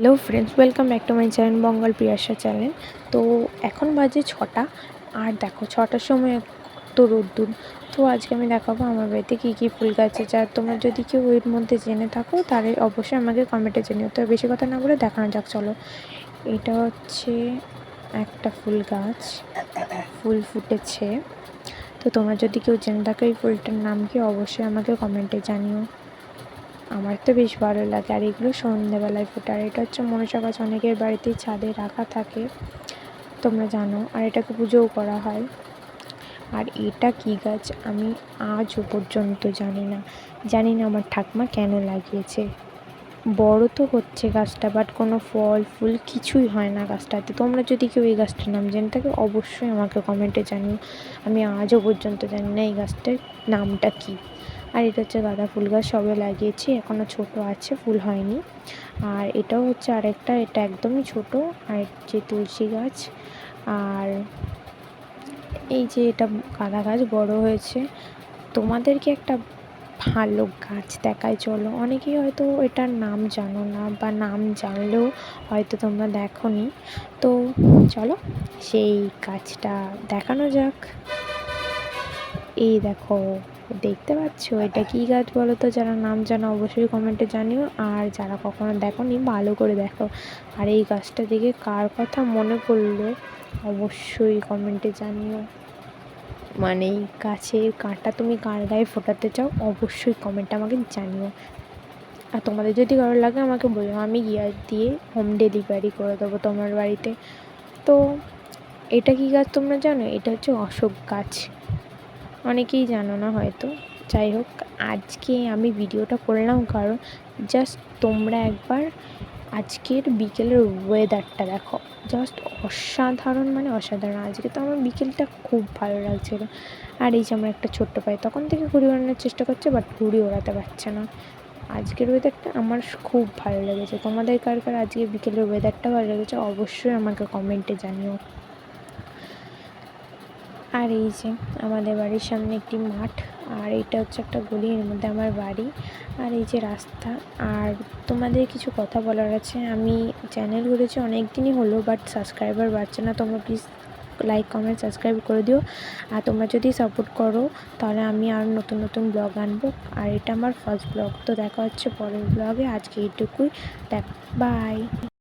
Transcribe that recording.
Hello friends, welcome back to my channel Bangal Priyasa channel. তো এখন বাজে 6টা, আর দেখো 6টার সময় তো রোদ্দুর। তো আজকে আমি দেখাবো আমার বাড়িতে কী কী ফুল গাছ আছে। আর তোমরা যদি কেউ এর মধ্যে জেনে থাকো তাহলে অবশ্যই আমাকে কমেন্টে জানিও। তো বেশি কথা না বলে দেখানো যাক, চলো। এটা হচ্ছে একটা ফুল গাছ, ফুল ফুটেছে। তো তোমরা যদি কেউ জেনে থাকো এই ফুলটার নাম কি, অবশ্যই আমাকে কমেন্টে জানিও। আমার তো বেশ ভালো লাগে, আর এগুলো সন্ধ্যেবেলায় ফোটে। আর এটা হচ্ছে মনসা গাছ, অনেকের বাড়িতেই ছাদে রাখা থাকে, তোমরা জানো। আর এটাকে পুজোও করা হয়। আর এটা কী গাছ আমি আজও পর্যন্ত জানি না আমার ঠাকুমা কেন লাগিয়েছে। বড় তো হচ্ছে গাছটা, বাট কোনো ফল ফুল কিছুই হয় না গাছটাতে। তোমরা যদি কেউ এই গাছটার নাম জেনে থাকে অবশ্যই আমাকে কমেন্টে জানিও। আমি আজও পর্যন্ত জানি না এই গাছটার নামটা কী। আর এটা হচ্ছে গাঁদা ফুল গাছ, সবে লাগিয়েছি, এখনও ছোট আছে, ফুল হয়নি। আর এটাও হচ্ছে আরেকটা, এটা একদমই ছোট। আর যে তুলসী গাছ, আর এই যে এটা গাঁদা গাছ বড় হয়েছে। তোমাদেরকে একটা ভালো গাছ দেখায়, চলো। অনেকেই হয়তো এটার নাম জানো না, বা নাম জানলেও হয়তো তোমরা দেখোনি। তো চলো সেই গাছটা দেখানো যাক। এই দেখো, দেখতে পাচ্ছ এটা কী গাছ বলো তো? যারা নাম জানো অবশ্যই কমেন্টে জানিও, আর যারা কখনো দেখোনি ভালো করে দেখো। আর এই গাছটা দেখে কার কথা মনে পড়লে অবশ্যই কমেন্টে জানিও। মানে এই গাছের কাঁটা তুমি কার গায়ে ফোটাতে চাও অবশ্যই কমেন্টে আমাকে জানিও। আর তোমাদের যদি ভালো লাগে আমাকে বলো, আমি গিয়ে দিয়ে হোম ডেলিভারি করে দেবো তোমার বাড়িতে। তো এটা কী গাছ তোমরা জানো? এটা হচ্ছে অশোক গাছ, অনেকেই জানো না হয়তো। যাই হোক, আজকে আমি ভিডিওটা করলাম কারণ জাস্ট তোমরা একবার আজকের বিকেলের ওয়েদারটা দেখো, জাস্ট অসাধারণ, মানে অসাধারণ। আজকে তো আমার বিকেলটা খুব ভালো লাগছিলো। আর এই যে আমার একটা ছোট্ট ভাই তখন থেকে ঘুড়ি ওড়ানোর চেষ্টা করছে, বাট ঘুড়ি ওড়াতে পারছে না। আজকের ওয়েদারটা আমার খুব ভালো লেগেছে। তোমাদের কার কার আজকে বিকেলের ওয়েদারটা ভালো লেগেছে অবশ্যই আমাকে কমেন্টে জানিও। আর এই যে আমাদের বাড়ির সামনে একটি মাঠ, আর এটা হচ্ছে একটা গলি, এর মধ্যে আমার বাড়ি। আর এই যে রাস্তা। আর তোমাদের কিছু কথা বলার আছে। আমি চ্যানেল করেছি অনেক দিনই হলো, বাট সাবস্ক্রাইবার বাড়ছে না। তোমরা প্লিজ লাইক কমেন্ট সাবস্ক্রাইব করে দিও। আর তোমরা যদি সাপোর্ট করো তাহলে আমি আর নতুন নতুন ব্লগ আনবো। আর এটা আমার ফার্স্ট ব্লগ। তো দেখা হচ্ছে পরের ব্লগে, আজকে এইটুকুই। দেখ, বাই।